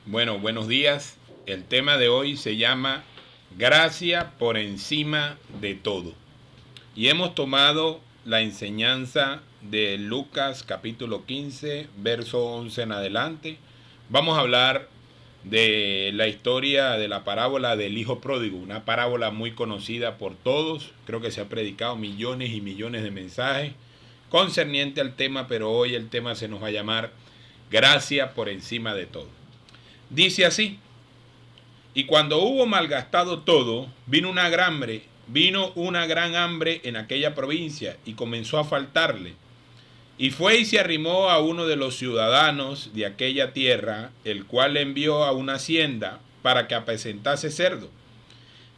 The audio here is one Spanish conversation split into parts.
Bueno, buenos días. El tema de hoy se llama Gracia por encima de todo. Y hemos tomado la enseñanza de Lucas capítulo 15, verso 11 en adelante. Vamos a hablar de la historia de la parábola del hijo pródigo, una parábola muy conocida por todos. Creo que se ha predicado millones y millones de mensajes concerniente al tema, pero hoy el tema se nos va a llamar Gracia por encima de todo. Dice así: y cuando hubo malgastado todo, vino una gran hambre en aquella provincia, y comenzó a faltarle. Y fue y se arrimó a uno de los ciudadanos de aquella tierra, el cual le envió a una hacienda para que apacentase cerdo.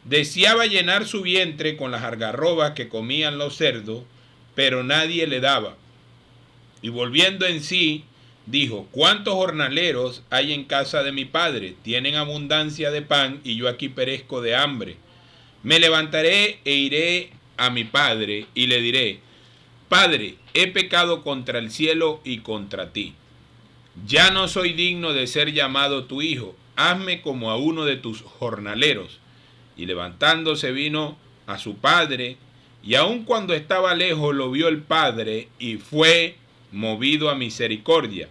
Deseaba llenar su vientre con las algarrobas que comían los cerdos, pero nadie le daba. Y volviendo en sí, dijo: ¿cuántos jornaleros hay en casa de mi padre? Tienen abundancia de pan y yo aquí perezco de hambre. Me levantaré e iré a mi padre y le diré: Padre, he pecado contra el cielo y contra ti. Ya no soy digno de ser llamado tu hijo. Hazme como a uno de tus jornaleros. Y levantándose vino a su padre, y aun cuando estaba lejos lo vio el padre y fue movido a misericordia.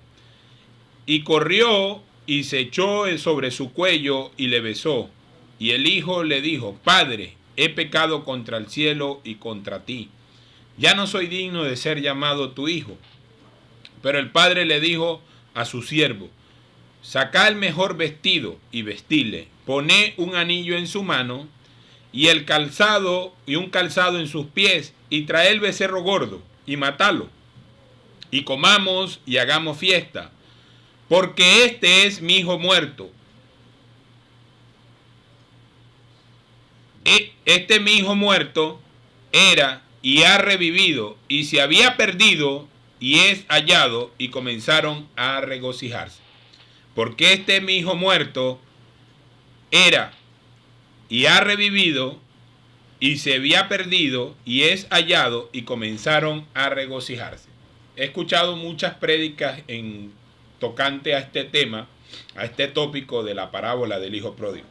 Y corrió y se echó sobre su cuello y le besó. Y el hijo le dijo: Padre, he pecado contra el cielo y contra ti. Ya no soy digno de ser llamado tu hijo. Pero el padre le dijo a su siervo: Sacad el mejor vestido y vestile, poné un anillo en su mano y un calzado en sus pies, y traed el becerro gordo y matalo, y comamos y hagamos fiesta, porque este es mi hijo muerto. Mi hijo muerto era y ha revivido, y se había perdido y es hallado, y comenzaron a regocijarse. Porque mi hijo muerto era y ha revivido, y se había perdido y es hallado, y comenzaron a regocijarse. He escuchado muchas prédicas tocante a este tema, a este tópico de la parábola del hijo pródigo.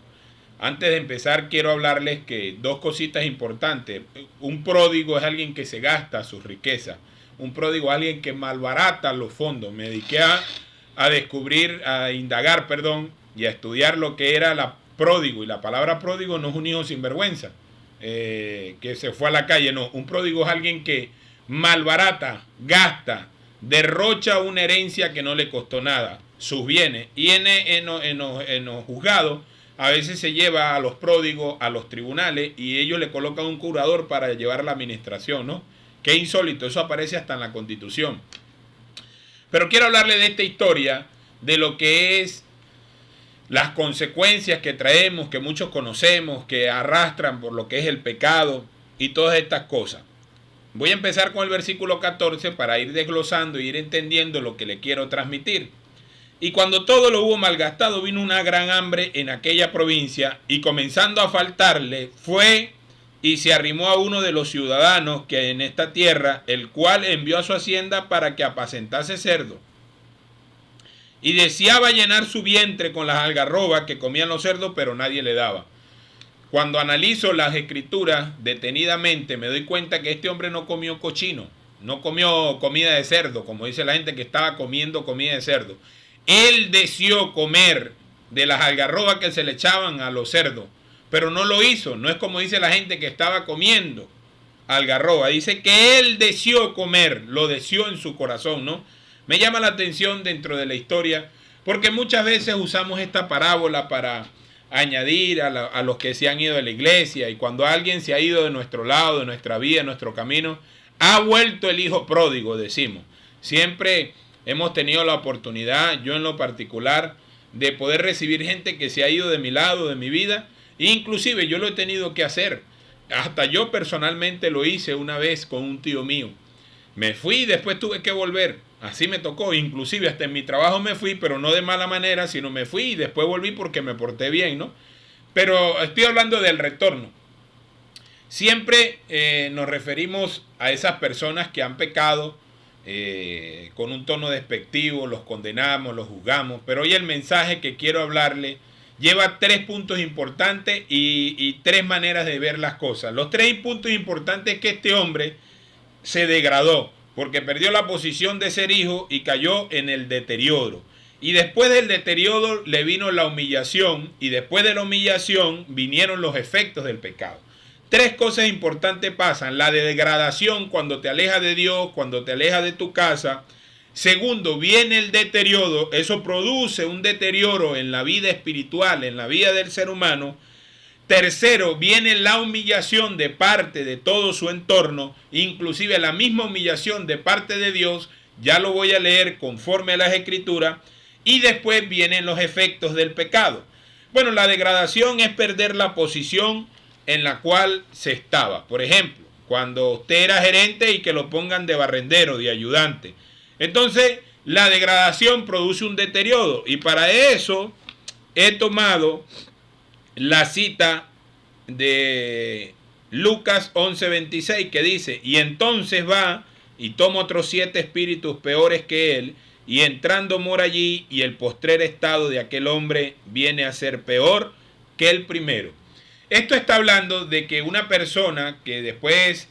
Antes de empezar, quiero hablarles que dos cositas importantes. Un pródigo es alguien que se gasta sus riquezas. Un pródigo es alguien que malbarata los fondos. Me dediqué a indagar, y a estudiar lo que era la pródigo. Y la palabra pródigo no es un hijo sinvergüenza, que se fue a la calle. No, un pródigo es alguien que malbarata, gasta, derrocha una herencia que no le costó nada, sus bienes. Y en los juzgados a veces se lleva a los pródigos a los tribunales y ellos le colocan un curador para llevar la administración, ¿no? Qué insólito, eso aparece hasta en la Constitución. Pero quiero hablarle de esta historia, de lo que es las consecuencias que traemos, que muchos conocemos, que arrastran por lo que es el pecado y todas estas cosas. Voy a empezar con el versículo 14 para ir desglosando y ir entendiendo lo que le quiero transmitir. Y cuando todo lo hubo malgastado, vino una gran hambre en aquella provincia, y comenzando a faltarle, fue y se arrimó a uno de los ciudadanos que hay en esta tierra, el cual envió a su hacienda para que apacentase cerdo. Y deseaba llenar su vientre con las algarrobas que comían los cerdos, pero nadie le daba. Cuando analizo las escrituras detenidamente, me doy cuenta que este hombre no comió cochino, no comió comida de cerdo, como dice la gente que estaba comiendo comida de cerdo. Él deseó comer de las algarrobas que se le echaban a los cerdos, pero no lo hizo. No es como dice la gente que estaba comiendo algarroba. Dice que él deseó comer, lo deseó en su corazón, ¿no? Me llama la atención dentro de la historia, porque muchas veces usamos esta parábola para añadir a los que se han ido de la iglesia, y cuando alguien se ha ido de nuestro lado, de nuestra vida, de nuestro camino, ha vuelto el hijo pródigo, decimos. Siempre hemos tenido la oportunidad, yo en lo particular, de poder recibir gente que se ha ido de mi lado, de mi vida. Inclusive yo lo he tenido que hacer. Hasta yo personalmente lo hice una vez con un tío mío. Me fui y después tuve que volver. Así me tocó. Inclusive hasta en mi trabajo me fui, pero no de mala manera, sino me fui y después volví porque me porté bien, ¿no? Pero estoy hablando del retorno. Siempre nos referimos a esas personas que han pecado, con un tono despectivo, los condenamos, los juzgamos. Pero hoy el mensaje que quiero hablarle lleva 3 puntos importantes y 3 maneras de ver las cosas. Los 3 puntos importantes es que este hombre se degradó porque perdió la posición de ser hijo y cayó en el deterioro. Y después del deterioro le vino la humillación, y después de la humillación vinieron los efectos del pecado. 3 cosas importantes pasan: la degradación cuando te alejas de Dios, cuando te alejas de tu casa. Segundo, viene el deterioro. Eso produce un deterioro en la vida espiritual, en la vida del ser humano. Tercero, viene la humillación de parte de todo su entorno, inclusive la misma humillación de parte de Dios. Ya lo voy a leer conforme a las Escrituras. Y después vienen los efectos del pecado. Bueno, la degradación es perder la posición en la cual se estaba. Por ejemplo, cuando usted era gerente y que lo pongan de barrendero, de ayudante. Entonces, la degradación produce un deterioro. Y para eso he tomado la cita de Lucas 11:26 que dice: y entonces va y toma otros 7 espíritus peores que él, y entrando mora allí, y el postrer estado de aquel hombre viene a ser peor que el primero. Esto está hablando de que una persona que después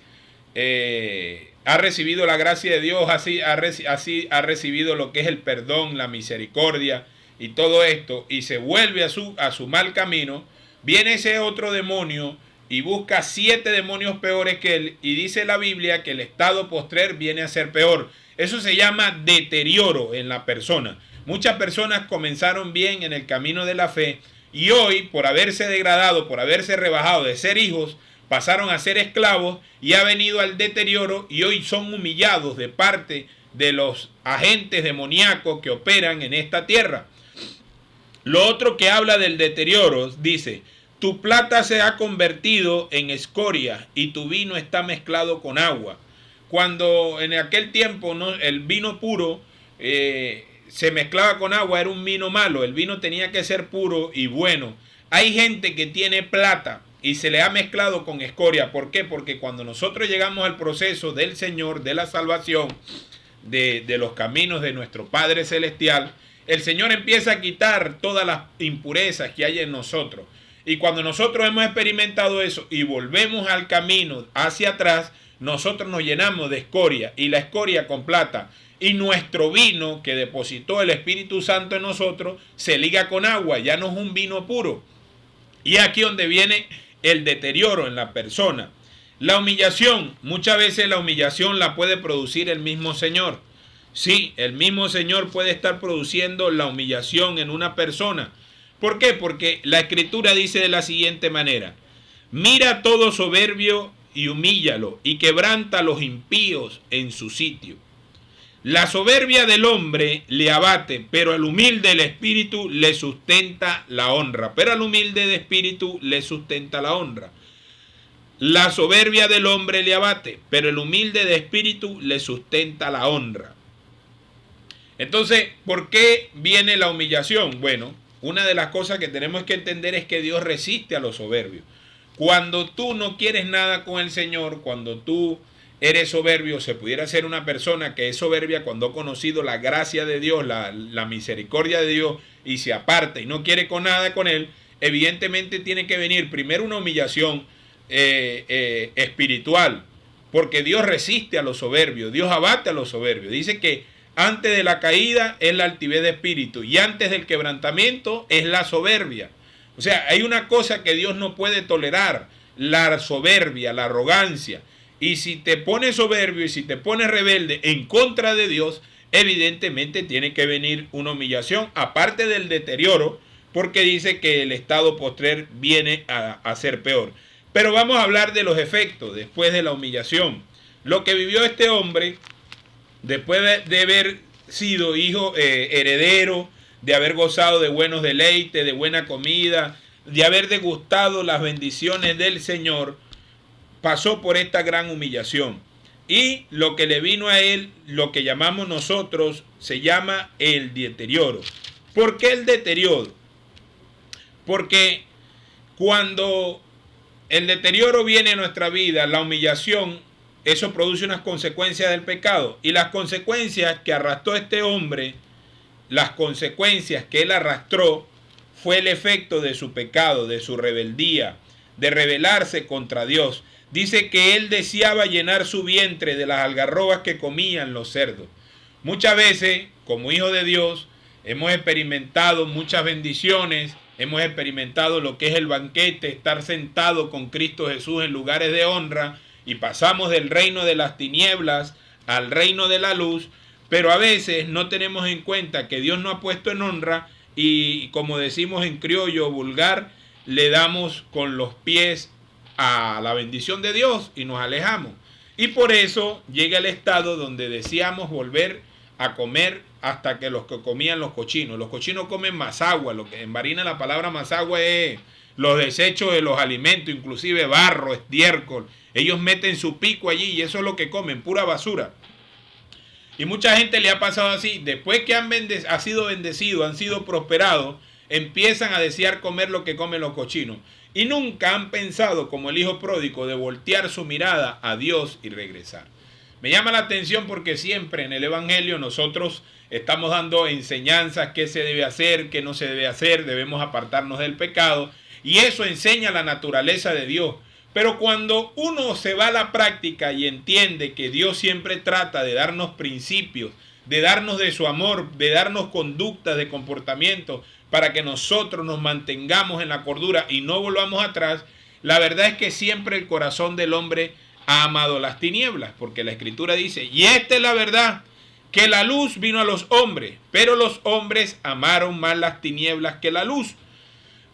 ha recibido la gracia de Dios, así ha recibido lo que es el perdón, la misericordia y todo esto, y se vuelve a su mal camino, viene ese otro demonio y busca 7 demonios peores que él, y dice la Biblia que el estado postrer viene a ser peor. Eso se llama deterioro en la persona. Muchas personas comenzaron bien en el camino de la fe y hoy, por haberse degradado, por haberse rebajado de ser hijos, pasaron a ser esclavos y ha venido al deterioro, y hoy son humillados de parte de los agentes demoníacos que operan en esta tierra. Lo otro que habla del deterioro dice: tu plata se ha convertido en escoria y tu vino está mezclado con agua. Cuando en aquel tiempo el vino puro se mezclaba con agua, era un vino malo. El vino tenía que ser puro y bueno. Hay gente que tiene plata y se le ha mezclado con escoria. ¿Por qué? Porque cuando nosotros llegamos al proceso del Señor, de la salvación, de los caminos de nuestro Padre Celestial, el Señor empieza a quitar todas las impurezas que hay en nosotros. Y cuando nosotros hemos experimentado eso y volvemos al camino hacia atrás, nosotros nos llenamos de escoria, y la escoria con plata. Y nuestro vino que depositó el Espíritu Santo en nosotros se liga con agua, ya no es un vino puro. Y aquí donde viene el deterioro en la persona. La humillación, muchas veces la humillación la puede producir el mismo Señor. Sí, el mismo Señor puede estar produciendo la humillación en una persona. ¿Por qué? Porque la Escritura dice de la siguiente manera: mira todo soberbio y humíllalo, y quebranta a los impíos en su sitio. La soberbia del hombre le abate, pero al humilde del espíritu le sustenta la honra. Pero al humilde de espíritu le sustenta la honra. La soberbia del hombre le abate, pero el humilde de espíritu le sustenta la honra. Entonces, ¿por qué viene la humillación? Bueno, una de las cosas que tenemos que entender es que Dios resiste a los soberbios. Cuando tú no quieres nada con el Señor, cuando tú eres soberbio, se pudiera ser una persona que es soberbia cuando ha conocido la gracia de Dios, la misericordia de Dios, y se aparta y no quiere con nada con Él, evidentemente tiene que venir primero una humillación espiritual, porque Dios resiste a los soberbios, Dios abate a los soberbios. Dice que antes de la caída es la altivez de espíritu, y antes del quebrantamiento es la soberbia. O sea, hay una cosa que Dios no puede tolerar: la soberbia, la arrogancia. Y si te pones soberbio y si te pones rebelde en contra de Dios, evidentemente tiene que venir una humillación, aparte del deterioro, porque dice que el estado postrer viene a ser peor. Pero vamos a hablar de los efectos después de la humillación. Lo que vivió este hombre, después de haber sido hijo heredero, de haber gozado de buenos deleites, de buena comida, de haber degustado las bendiciones del Señor, pasó por esta gran humillación. Y lo que le vino a él, lo que llamamos nosotros, se llama el deterioro. ¿Por qué el deterioro? Porque cuando el deterioro viene a nuestra vida, la humillación eso produce unas consecuencias del pecado. Y las consecuencias que arrastró este hombre, las consecuencias que él arrastró, fue el efecto de su pecado, de su rebeldía, de rebelarse contra Dios. Dice que él deseaba llenar su vientre de las algarrobas que comían los cerdos. Muchas veces, como hijos de Dios, hemos experimentado muchas bendiciones, hemos experimentado lo que es el banquete, estar sentado con Cristo Jesús en lugares de honra, y pasamos del reino de las tinieblas al reino de la luz, pero a veces no tenemos en cuenta que Dios nos ha puesto en honra y, como decimos en criollo vulgar, le damos con los pies a la bendición de Dios y nos alejamos. Y por eso llega el estado donde deseamos volver a comer hasta que los que comían los cochinos. Los cochinos comen mazagua, lo que en Barinas la palabra mazagua es los desechos de los alimentos, inclusive barro, estiércol. Ellos meten su pico allí y eso es lo que comen, pura basura. Y mucha gente le ha pasado así, después que han sido bendecidos, han sido prosperados, empiezan a desear comer lo que comen los cochinos. Y nunca han pensado, como el hijo pródigo, de voltear su mirada a Dios y regresar. Me llama la atención porque siempre en el Evangelio nosotros estamos dando enseñanzas, qué se debe hacer, qué no se debe hacer, debemos apartarnos del pecado. Y eso enseña la naturaleza de Dios. Pero cuando uno se va a la práctica y entiende que Dios siempre trata de darnos principios, de darnos de su amor, de darnos conductas de comportamiento para que nosotros nos mantengamos en la cordura y no volvamos atrás, la verdad es que siempre el corazón del hombre ha amado las tinieblas, porque la Escritura dice, y esta es la verdad, que la luz vino a los hombres, pero los hombres amaron más las tinieblas que la luz.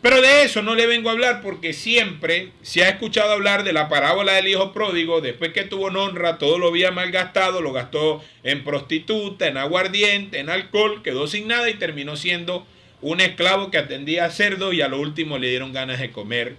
Pero de eso no le vengo a hablar porque siempre se ha escuchado hablar de la parábola del hijo pródigo. Después que tuvo honra, todo lo había malgastado, lo gastó en prostituta, en aguardiente, en alcohol, quedó sin nada y terminó siendo un esclavo que atendía a cerdos y a lo último le dieron ganas de comer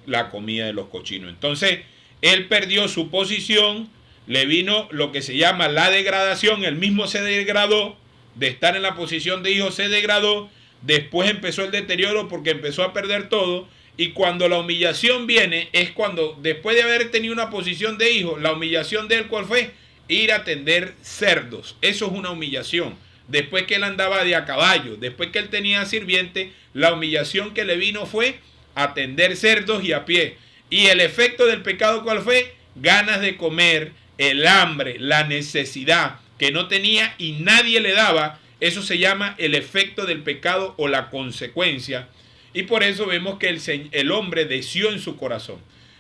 la comida de los cochinos. Entonces, él perdió su posición, le vino lo que se llama la degradación, él mismo se degradó, de estar en la posición de hijo se degradó. Después empezó el deterioro porque empezó a perder todo. Y cuando la humillación viene es cuando, después de haber tenido una posición de hijo, la humillación de él, ¿cuál fue? Ir a atender cerdos. Eso es una humillación. Después que él andaba de a caballo, después que él tenía sirviente, la humillación que le vino fue atender cerdos y a pie. Y el efecto del pecado, ¿cuál fue? Ganas de comer, el hambre, la necesidad que no tenía y nadie le daba. Eso se llama el efecto del pecado o la consecuencia. Y por eso vemos que el hombre deseó en su corazón.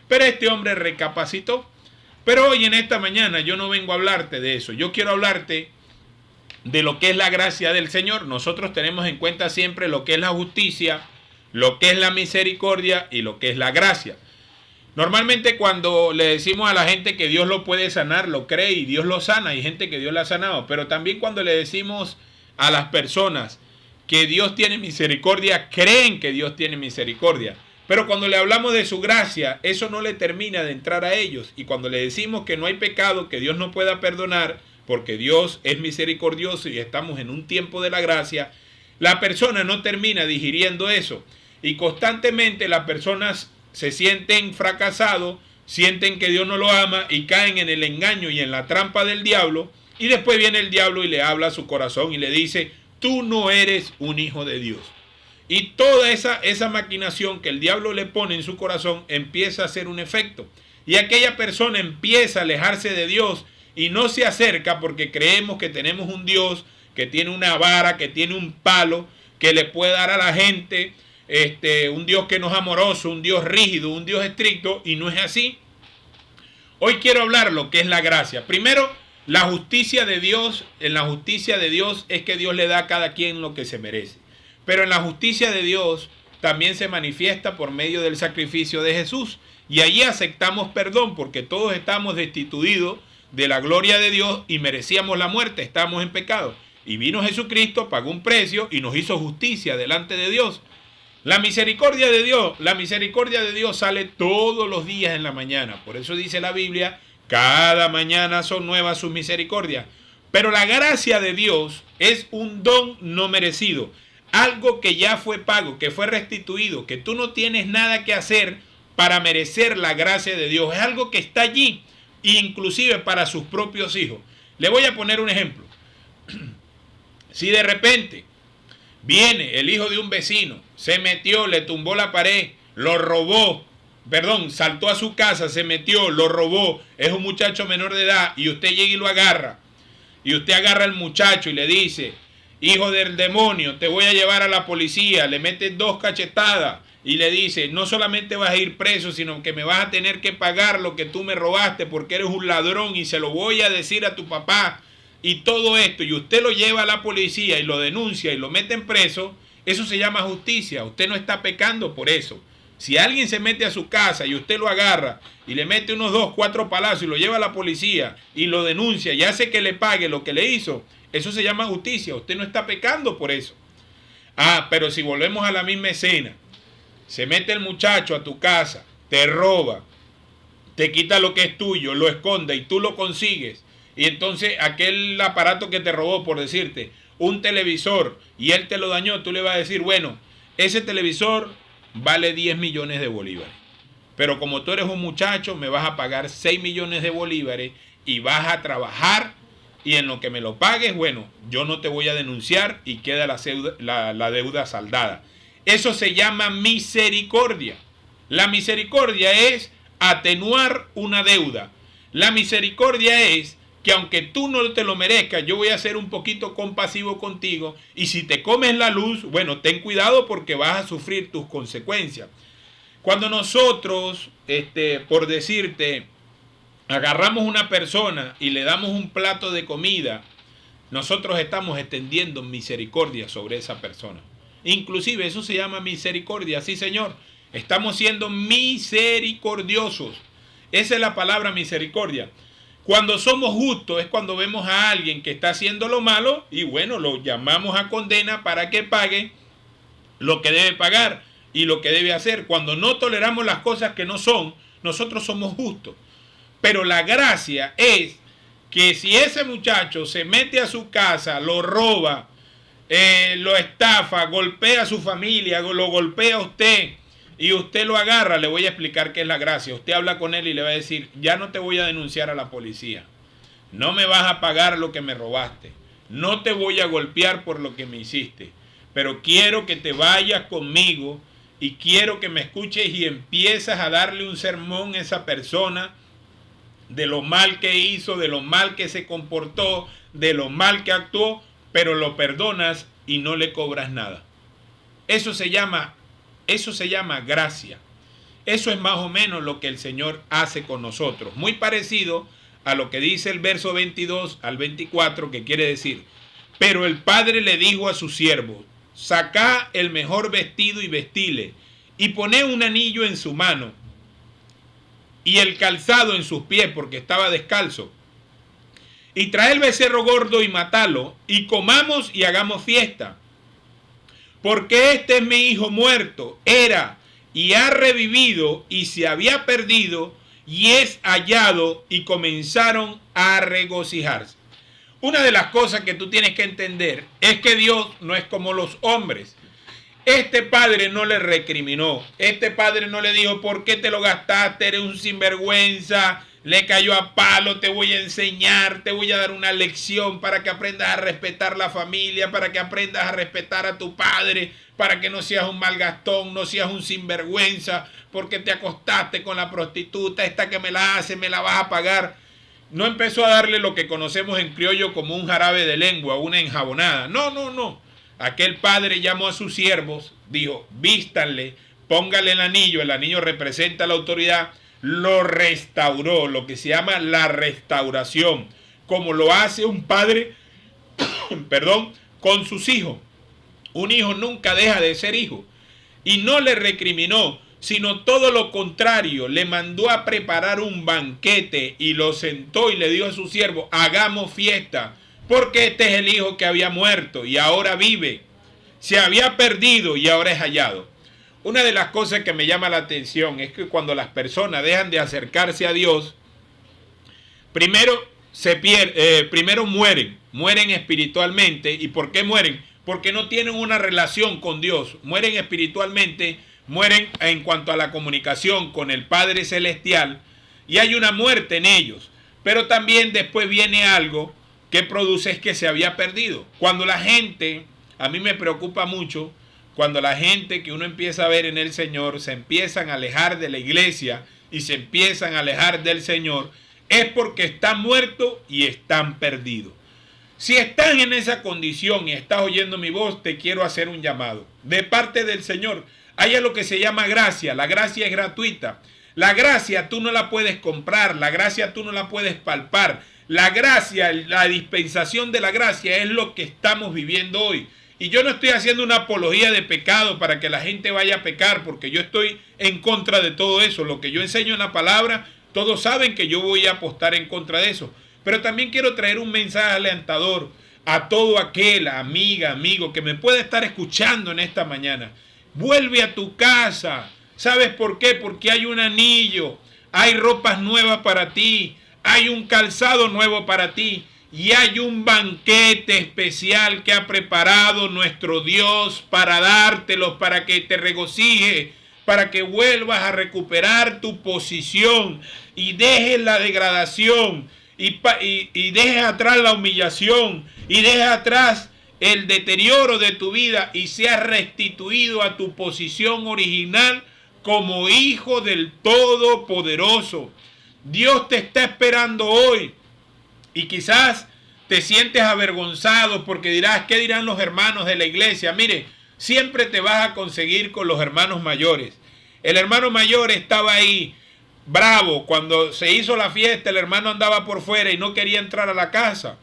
Pero este hombre recapacitó. Pero hoy en esta mañana yo no vengo a hablarte de eso. Yo quiero hablarte de lo que es la gracia del Señor. Nosotros tenemos en cuenta siempre lo que es la justicia, lo que es la misericordia y lo que es la gracia. Normalmente cuando le decimos a la gente que Dios lo puede sanar, lo cree y Dios lo sana. Hay gente que Dios la ha sanado. Pero también cuando le decimos a las personas que Dios tiene misericordia, creen que Dios tiene misericordia. Pero cuando le hablamos de su gracia, eso no le termina de entrar a ellos. Y cuando le decimos que no hay pecado que Dios no pueda perdonar, porque Dios es misericordioso y estamos en un tiempo de la gracia, la persona no termina digiriendo eso. Y constantemente las personas se sienten fracasados, sienten que Dios no lo ama y caen en el engaño y en la trampa del diablo. Y después viene el diablo y le habla a su corazón y le dice, tú no eres un hijo de Dios. Y toda esa maquinación que el diablo le pone en su corazón empieza a hacer un efecto. Y aquella persona empieza a alejarse de Dios y no se acerca porque creemos que tenemos un Dios que tiene una vara, que tiene un palo, que le puede dar a la gente, un Dios que no es amoroso, un Dios rígido, un Dios estricto, y no es así. Hoy quiero hablar lo que es la gracia. Primero, la justicia de Dios. En la justicia de Dios es que Dios le da a cada quien lo que se merece. Pero en la justicia de Dios también se manifiesta por medio del sacrificio de Jesús. Y allí aceptamos perdón porque todos estamos destituidos de la gloria de Dios y merecíamos la muerte, estamos en pecado. Y vino Jesucristo, pagó un precio y nos hizo justicia delante de Dios. La misericordia de Dios sale todos los días en la mañana. Por eso dice la Biblia, cada mañana son nuevas sus misericordias. Pero la gracia de Dios es un don no merecido. Algo que ya fue pago, que fue restituido, que tú no tienes nada que hacer para merecer la gracia de Dios. Es algo que está allí inclusive para sus propios hijos. Le voy a poner un ejemplo. Si de repente viene el hijo de un vecino, se metió, le tumbó la pared, lo robó, saltó a su casa, se metió, lo robó, es un muchacho menor de edad y usted llega y lo agarra, y usted agarra al muchacho y le dice: hijo del demonio, te voy a llevar a la policía, le mete 2 cachetadas y le dice: no solamente vas a ir preso, sino que me vas a tener que pagar lo que tú me robaste porque eres un ladrón y se lo voy a decir a tu papá y todo esto, y usted lo lleva a la policía y lo denuncia y lo meten preso. Eso se llama justicia. Usted no está pecando por eso. Si alguien se mete a su casa y usted lo agarra y le mete unos 2, 4 palazos y lo lleva a la policía y lo denuncia y hace que le pague lo que le hizo, eso se llama justicia. Usted no está pecando por eso. Pero si volvemos a la misma escena, se mete el muchacho a tu casa, te roba, te quita lo que es tuyo, lo esconde y tú lo consigues, y entonces aquel aparato que te robó, por decirte, un televisor, y él te lo dañó, tú le vas a decir: bueno, ese televisor vale 10 millones de bolívares, pero como tú eres un muchacho, me vas a pagar 6 millones de bolívares y vas a trabajar, y en lo que me lo pagues, bueno, yo no te voy a denunciar y queda la deuda saldada. Eso se llama misericordia. La misericordia es atenuar una deuda. La misericordia es que aunque tú no te lo merezcas, yo voy a ser un poquito compasivo contigo, y si te comes la luz, bueno, ten cuidado porque vas a sufrir tus consecuencias. Cuando nosotros, por decirte, agarramos una persona y le damos un plato de comida, nosotros estamos extendiendo misericordia sobre esa persona. Inclusive eso se llama misericordia, sí señor. Estamos siendo misericordiosos. Esa es la palabra misericordia. Cuando somos justos es cuando vemos a alguien que está haciendo lo malo y bueno, lo llamamos a condena para que pague lo que debe pagar y lo que debe hacer. Cuando no toleramos las cosas que no son, nosotros somos justos. Pero la gracia es que si ese muchacho se mete a su casa, lo roba, lo estafa, golpea a su familia, lo golpea a usted y usted lo agarra, le voy a explicar qué es la gracia. Usted habla con él y le va a decir: ya no te voy a denunciar a la policía, no me vas a pagar lo que me robaste, no te voy a golpear por lo que me hiciste, pero quiero que te vayas conmigo y quiero que me escuches y empiezas a darle un sermón a esa persona de lo mal que hizo, de lo mal que se comportó, de lo mal que actuó, pero lo perdonas y no le cobras nada. Eso se llama gracia. Eso es más o menos lo que el Señor hace con nosotros. Muy parecido a lo que dice el verso 22 al 24, que quiere decir: pero el padre le dijo a su siervo: sacá el mejor vestido y vestile, y poné un anillo en su mano y el calzado en sus pies, porque estaba descalzo. Y trae el becerro gordo y matalo, y comamos y hagamos fiesta. Porque este es mi hijo muerto, era y ha revivido, y se había perdido y es hallado, y comenzaron a regocijarse. Una de las cosas que tú tienes que entender es que Dios no es como los hombres. Este padre no le recriminó. Este padre no le dijo: ¿por qué te lo gastaste? Eres un sinvergüenza. Le cayó a palo. Te voy a enseñar. Te voy a dar una lección para que aprendas a respetar la familia. Para que aprendas a respetar a tu padre. Para que no seas un malgastón. No seas un sinvergüenza. Porque te acostaste con la prostituta. Esta que me la hace, me la vas a pagar. No empezó a darle lo que conocemos en criollo como un jarabe de lengua. Una enjabonada. No, no, no. Aquel padre llamó a sus siervos, dijo: vístanle, póngale el anillo representa la autoridad, lo restauró, lo que se llama la restauración, como lo hace un padre, con sus hijos. Un hijo nunca deja de ser hijo, y no le recriminó, sino todo lo contrario, le mandó a preparar un banquete y lo sentó y le dijo a su siervo: hagamos fiesta. Porque este es el hijo que había muerto y ahora vive. Se había perdido y ahora es hallado. Una de las cosas que me llama la atención es que cuando las personas dejan de acercarse a Dios, primero mueren espiritualmente. ¿Y por qué mueren? Porque no tienen una relación con Dios. Mueren espiritualmente, mueren en cuanto a la comunicación con el Padre Celestial. y hay una muerte en ellos. Pero también después viene algo que produce es que se había perdido. Cuando la gente, a mí me preocupa mucho, cuando la gente que uno empieza a ver en el Señor se empiezan a alejar de la iglesia y se empiezan a alejar del Señor, es porque están muertos y están perdidos. Si estás en esa condición y estás oyendo mi voz, te quiero hacer un llamado. De parte del Señor, hay algo que se llama gracia. La gracia es gratuita. La gracia tú no la puedes comprar. La gracia tú no la puedes palpar. La gracia, la dispensación de la gracia es lo que estamos viviendo hoy. Y yo no estoy haciendo una apología de pecado para que la gente vaya a pecar, porque yo estoy en contra de todo eso. Lo que yo enseño en la palabra, todos saben que yo voy a apostar en contra de eso. Pero también quiero traer un mensaje alentador a todo aquel amiga, amigo que me pueda estar escuchando en esta mañana. Vuelve a tu casa. ¿Sabes por qué? Porque hay un anillo, hay ropas nuevas para ti, hay un calzado nuevo para ti y hay un banquete especial que ha preparado nuestro Dios para dártelos, para que te regocijes, para que vuelvas a recuperar tu posición y dejes la degradación. Y dejes atrás la humillación y dejes atrás el deterioro de tu vida y seas restituido a tu posición original como hijo del Todopoderoso. Dios te está esperando hoy y quizás te sientes avergonzado porque dirás, ¿qué dirán los hermanos de la iglesia? Mire, siempre te vas a conseguir con los hermanos mayores. El hermano mayor estaba ahí bravo. Cuando se hizo la fiesta, el hermano andaba por fuera y no quería entrar a la casa.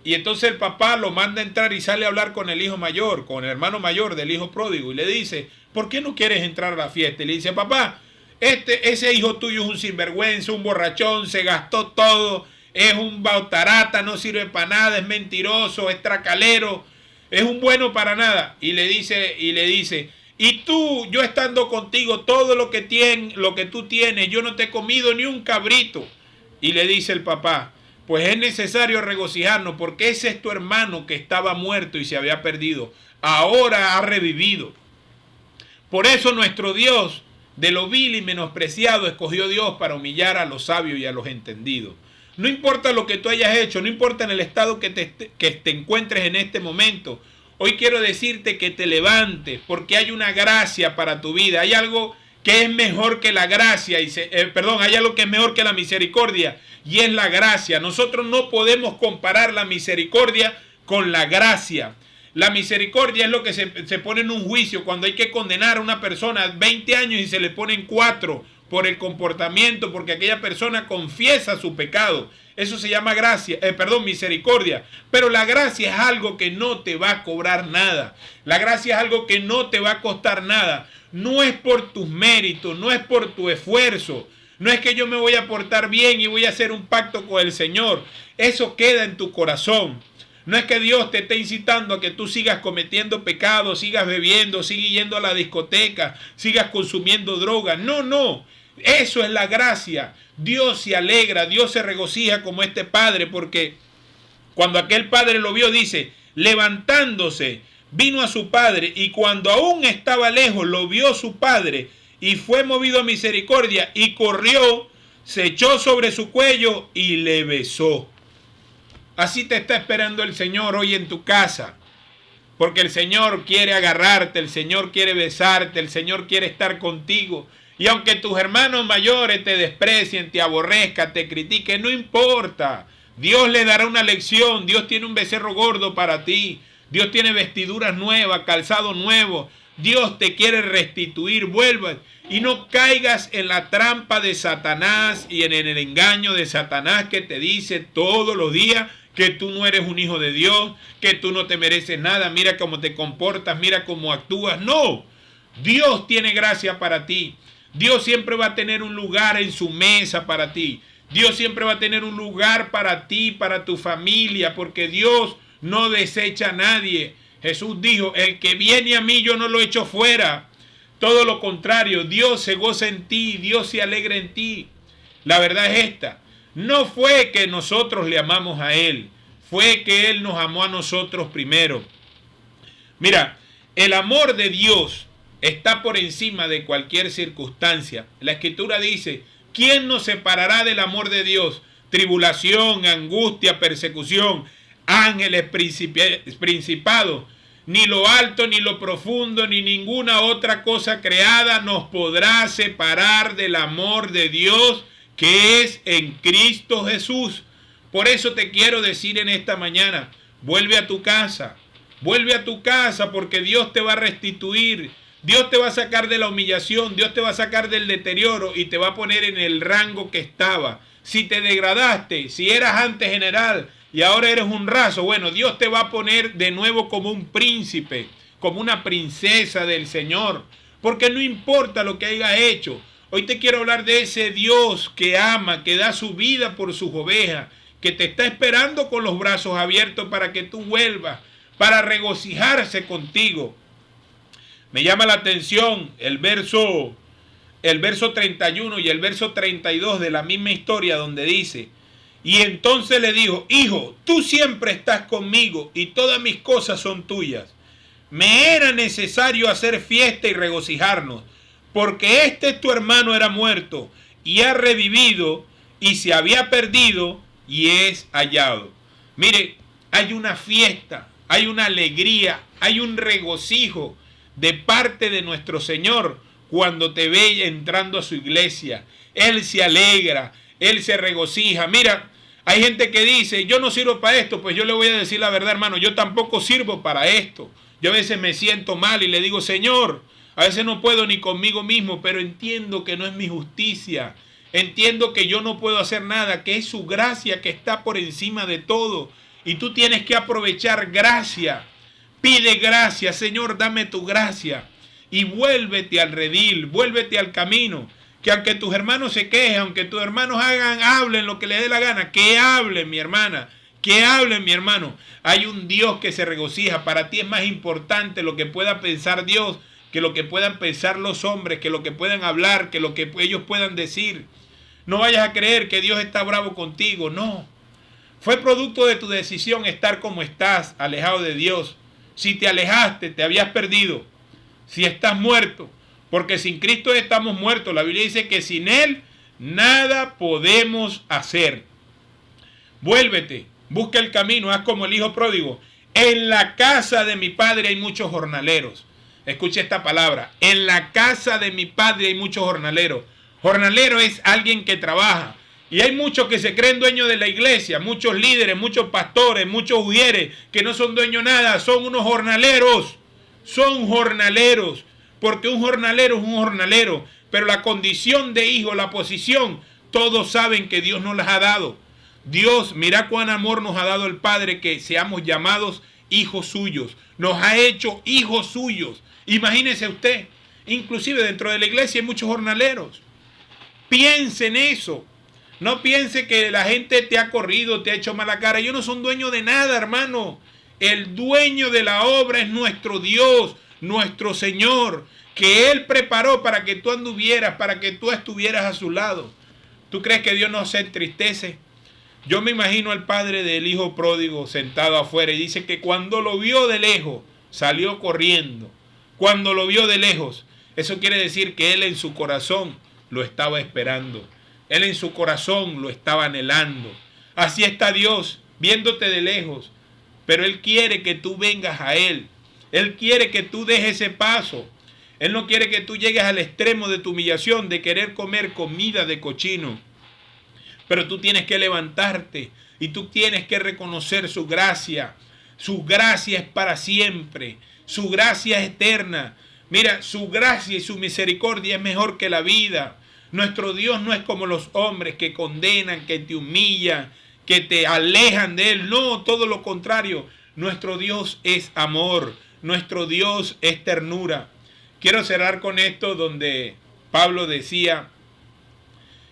Y entonces el papá lo manda a entrar y sale a hablar con el hijo mayor, con el hermano mayor del hijo pródigo. Y le dice, ¿por qué no quieres entrar a la fiesta? Y le dice, papá, ese hijo tuyo es un sinvergüenza, un borrachón, se gastó todo, es un bautarata, no sirve para nada, es mentiroso, es tracalero, es un bueno para nada. Y le dice, y tú, yo estando contigo, todo lo que tú tienes, yo no te he comido ni un cabrito. Y le dice el papá, pues es necesario regocijarnos porque ese es tu hermano que estaba muerto y se había perdido. Ahora ha revivido. Por eso nuestro Dios, de lo vil y menospreciado, escogió Dios para humillar a los sabios y a los entendidos. No importa lo que tú hayas hecho, no importa en el estado que te encuentres en este momento. Hoy quiero decirte que te levantes porque hay una gracia para tu vida. Hay algo que es mejor que la gracia. Hay algo que es mejor que la misericordia y es la gracia. Nosotros no podemos comparar la misericordia con la gracia. La misericordia es lo que se pone en un juicio cuando hay que condenar a una persona 20 años y se le ponen 4 por el comportamiento, porque aquella persona confiesa su pecado. Eso se llama misericordia. Pero la gracia es algo que no te va a cobrar nada. La gracia es algo que no te va a costar nada. No es por tus méritos, no es por tu esfuerzo. No es que yo me voy a portar bien y voy a hacer un pacto con el Señor. Eso queda en tu corazón. No es que Dios te esté incitando a que tú sigas cometiendo pecados, sigas bebiendo, sigas yendo a la discoteca, sigas consumiendo drogas. No, no. Eso es la gracia. Dios se alegra, Dios se regocija como este padre, porque cuando aquel padre lo vio, dice, levantándose, vino a su padre, y cuando aún estaba lejos, lo vio su padre, y fue movido a misericordia, y corrió, se echó sobre su cuello, y le besó. Así te está esperando el Señor hoy en tu casa, porque el Señor quiere agarrarte, el Señor quiere besarte, el Señor quiere estar contigo. Y aunque tus hermanos mayores te desprecien, te aborrezcan, te critiquen, no importa. Dios le dará una lección. Dios tiene un becerro gordo para ti. Dios tiene vestiduras nuevas, calzado nuevo. Dios te quiere restituir. Vuelvas y no caigas en la trampa de Satanás y en el engaño de Satanás que te dice todos los días que tú no eres un hijo de Dios, que tú no te mereces nada. Mira cómo te comportas, mira cómo actúas. No, Dios tiene gracia para ti. Dios siempre va a tener un lugar en su mesa para ti. Dios siempre va a tener un lugar para ti, para tu familia, porque Dios no desecha a nadie. Jesús dijo, el que viene a mí yo no lo echo fuera. Todo lo contrario, Dios se goza en ti, Dios se alegra en ti. La verdad es esta, no fue que nosotros le amamos a Él, fue que Él nos amó a nosotros primero. Mira, el amor de Dios está por encima de cualquier circunstancia. La Escritura dice ¿Quién nos separará del amor de Dios? Tribulación, angustia, persecución, ángeles, principados. Ni lo alto, ni lo profundo, ni ninguna otra cosa creada nos podrá separar del amor de Dios que es en Cristo Jesús. Por eso te quiero decir en esta mañana, vuelve a tu casa porque Dios te va a restituir. Dios te va a sacar de la humillación, Dios te va a sacar del deterioro y te va a poner en el rango que estaba. Si te degradaste, si eras antes general y ahora eres un raso, bueno, Dios te va a poner de nuevo como un príncipe, como una princesa del Señor, porque no importa lo que hayas hecho. Hoy te quiero hablar de ese Dios que ama, que da su vida por sus ovejas, que te está esperando con los brazos abiertos para que tú vuelvas, para regocijarse contigo. Me llama la atención el verso 31 y el verso 32 de la misma historia donde dice: y entonces le dijo, hijo, tú siempre estás conmigo y todas mis cosas son tuyas. Me era necesario hacer fiesta y regocijarnos, porque este tu hermano era muerto y ha revivido, y se había perdido y es hallado. Mire, hay una fiesta, hay una alegría, hay un regocijo de parte de nuestro Señor cuando te ve entrando a su iglesia. Él se alegra, Él se regocija. Mira, hay gente que dice, yo no sirvo para esto. Pues yo le voy a decir la verdad, hermano, yo tampoco sirvo para esto. Yo a veces me siento mal y le digo, Señor, a veces no puedo ni conmigo mismo, pero entiendo que no es mi justicia. Entiendo que yo no puedo hacer nada, que es su gracia que está por encima de todo. Y tú tienes que aprovechar gracia. Pide gracia, Señor, dame tu gracia. Y vuélvete al redil, vuélvete al camino. Que aunque tus hermanos se quejen, aunque tus hermanos hablen lo que les dé la gana, que hablen, mi hermana, que hablen, mi hermano. Hay un Dios que se regocija. Para ti es más importante lo que pueda pensar Dios que lo que puedan pensar los hombres, que lo que puedan hablar, que lo que ellos puedan decir. No vayas a creer que Dios está bravo contigo, no. Fue producto de tu decisión estar como estás, alejado de Dios. Si te alejaste, te habías perdido. Si estás muerto, porque sin Cristo estamos muertos. La Biblia dice que sin Él nada podemos hacer. Vuélvete, busca el camino, haz como el hijo pródigo. En la casa de mi padre hay muchos jornaleros. Escuche esta palabra. En la casa de mi padre hay muchos jornaleros. Jornalero es alguien que trabaja. Y hay muchos que se creen dueños de la iglesia, muchos líderes, muchos pastores, muchos ujieres que no son dueños de nada, son unos jornaleros. Son jornaleros, porque un jornalero es un jornalero, pero la condición de hijo, la posición, todos saben que Dios nos las ha dado. Dios, mira cuán amor nos ha dado el Padre, que seamos llamados hijos suyos. Nos ha hecho hijos suyos. Imagínese usted, inclusive dentro de la iglesia hay muchos jornaleros. Piense en eso. No piense que la gente te ha corrido, te ha hecho mala cara. Ellos no son dueños de nada, hermano. El dueño de la obra es nuestro Dios, nuestro Señor, que Él preparó para que tú anduvieras, para que tú estuvieras a su lado. ¿Tú crees que Dios no se entristece? Yo me imagino al padre del hijo pródigo sentado afuera y dice que cuando lo vio de lejos, salió corriendo. Cuando lo vio de lejos, eso quiere decir que él en su corazón lo estaba esperando. Él en su corazón lo estaba anhelando. Así está Dios, viéndote de lejos. Pero Él quiere que tú vengas a Él. Él quiere que tú dejes ese paso. Él no quiere que tú llegues al extremo de tu humillación, de querer comer comida de cochino. Pero tú tienes que levantarte y tú tienes que reconocer su gracia. Su gracia es para siempre. Su gracia es eterna. Mira, su gracia y su misericordia es mejor que la vida. Nuestro Dios no es como los hombres que condenan, que te humillan, que te alejan de Él. No, todo lo contrario. Nuestro Dios es amor. Nuestro Dios es ternura. Quiero cerrar con esto donde Pablo decía: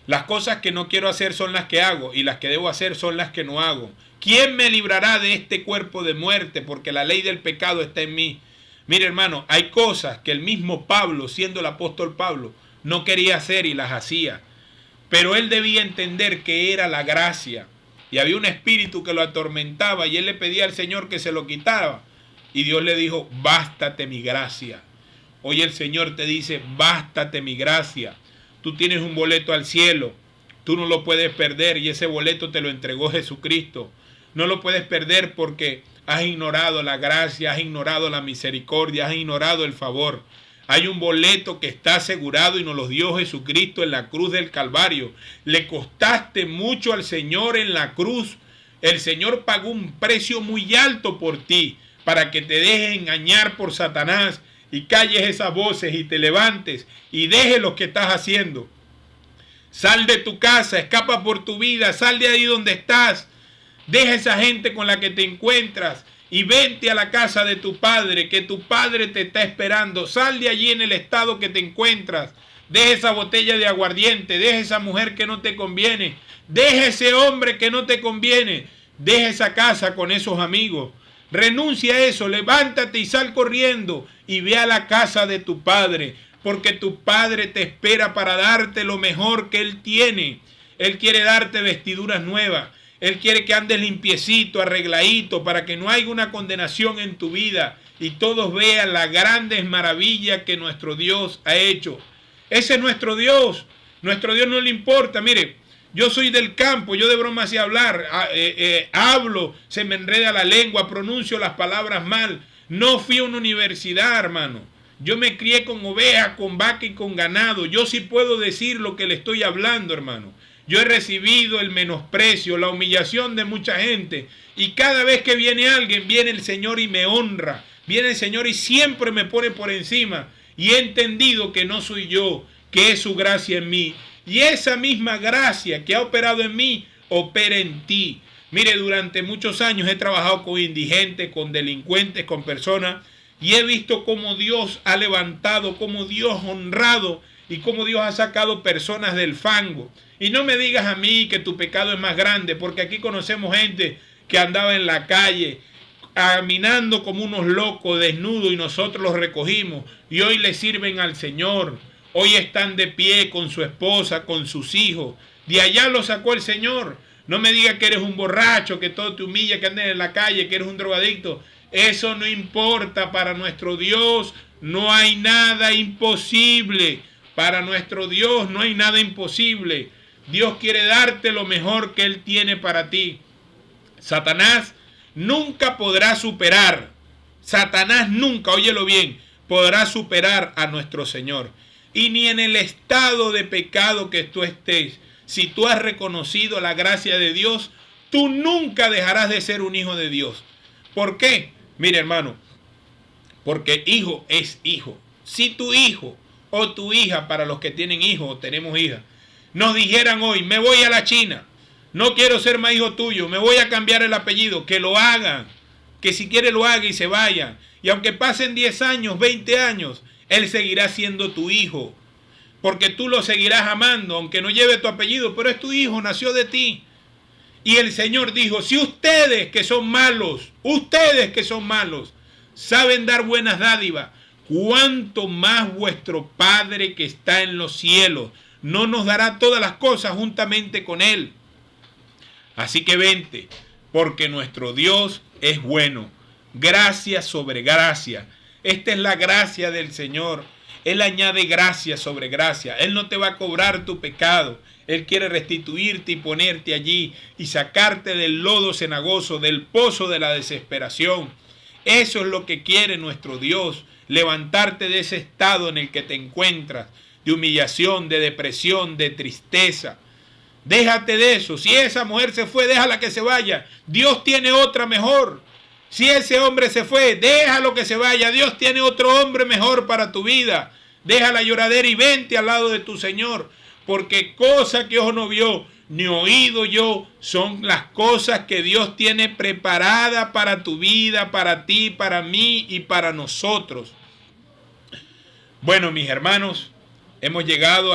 las cosas que no quiero hacer son las que hago, y las que debo hacer son las que no hago. ¿Quién me librará de este cuerpo de muerte? Porque la ley del pecado está en mí. Mire, hermano, hay cosas que el mismo Pablo, siendo el apóstol Pablo, no quería hacer y las hacía. Pero él debía entender que era la gracia. Y había un espíritu que lo atormentaba y él le pedía al Señor que se lo quitara. Y Dios le dijo: bástate mi gracia. Hoy el Señor te dice: bástate mi gracia. Tú tienes un boleto al cielo. Tú no lo puedes perder y ese boleto te lo entregó Jesucristo. No lo puedes perder porque has ignorado la gracia, has ignorado la misericordia, has ignorado el favor. Hay un boleto que está asegurado y nos lo dio Jesucristo en la cruz del Calvario. Le costaste mucho al Señor en la cruz. El Señor pagó un precio muy alto por ti para que te dejes engañar por Satanás y calles esas voces y te levantes y dejes lo que estás haciendo. Sal de tu casa, escapa por tu vida, sal de ahí donde estás. Deja esa gente con la que te encuentras y vente a la casa de tu padre, que tu padre te está esperando. Sal de allí en el estado que te encuentras. Deja esa botella de aguardiente, deja esa mujer que no te conviene, deja ese hombre que no te conviene, deja esa casa con esos amigos. Renuncia a eso, levántate y sal corriendo y ve a la casa de tu padre, porque tu padre te espera para darte lo mejor que él tiene. Él quiere darte vestiduras nuevas. Él quiere que andes limpiecito, arregladito, para que no haya una condenación en tu vida y todos vean las grandes maravillas que nuestro Dios ha hecho. Ese es nuestro Dios. Nuestro Dios no le importa. Mire, yo soy del campo, yo de broma sé hablar, hablo, se me enreda la lengua, pronuncio las palabras mal. No fui a una universidad, hermano. Yo me crié con ovejas, con vaca y con ganado. Yo sí puedo decir lo que le estoy hablando, hermano. Yo he recibido el menosprecio, la humillación de mucha gente. Y cada vez que viene alguien, viene el Señor y me honra. Viene el Señor y siempre me pone por encima. Y he entendido que no soy yo, que es su gracia en mí. Y esa misma gracia que ha operado en mí, opera en ti. Mire, durante muchos años he trabajado con indigentes, con delincuentes, con personas. Y he visto cómo Dios ha levantado, cómo Dios ha honrado y cómo Dios ha sacado personas del fango. Y no me digas a mí que tu pecado es más grande, porque aquí conocemos gente que andaba en la calle caminando como unos locos, desnudos, y nosotros los recogimos. Y hoy le sirven al Señor. Hoy están de pie con su esposa, con sus hijos. De allá los sacó el Señor. No me digas que eres un borracho, que todo te humilla, que andes en la calle, que eres un drogadicto. Eso no importa. Para nuestro Dios no hay nada imposible. Para nuestro Dios no hay nada imposible. Dios quiere darte lo mejor que Él tiene para ti. Satanás nunca podrá superar. Satanás nunca, óyelo bien, podrá superar a nuestro Señor. Y ni en el estado de pecado que tú estés, si tú has reconocido la gracia de Dios, tú nunca dejarás de ser un hijo de Dios. ¿Por qué? Mire, hermano, porque hijo es hijo. Si tu hijo o tu hija, para los que tienen hijos o tenemos hijas, nos dijeran hoy, me voy a la China, no quiero ser más hijo tuyo, me voy a cambiar el apellido, que lo hagan, que si quiere lo haga y se vayan. Y aunque pasen 10 años, 20 años, él seguirá siendo tu hijo, porque tú lo seguirás amando, aunque no lleve tu apellido, pero es tu hijo, nació de ti. Y el Señor dijo, si ustedes que son malos, saben dar buenas dádivas, cuánto más vuestro Padre que está en los cielos no nos dará todas las cosas juntamente con Él. Así que vente, porque nuestro Dios es bueno. Gracia sobre gracia. Esta es la gracia del Señor. Él añade gracia sobre gracia. Él no te va a cobrar tu pecado. Él quiere restituirte y ponerte allí y sacarte del lodo cenagoso, del pozo de la desesperación. Eso es lo que quiere nuestro Dios. Levantarte de ese estado en el que te encuentras, de humillación, de depresión, de tristeza. Déjate de eso. Si esa mujer se fue, déjala que se vaya. Dios tiene otra mejor. Si ese hombre se fue, déjalo que se vaya. Dios tiene otro hombre mejor para tu vida. Deja la lloradera y vente al lado de tu Señor. Porque cosa que ojo no vio, ni oído yo, son las cosas que Dios tiene preparadas para tu vida, para ti, para mí y para nosotros. Bueno, mis hermanos, hemos llegado a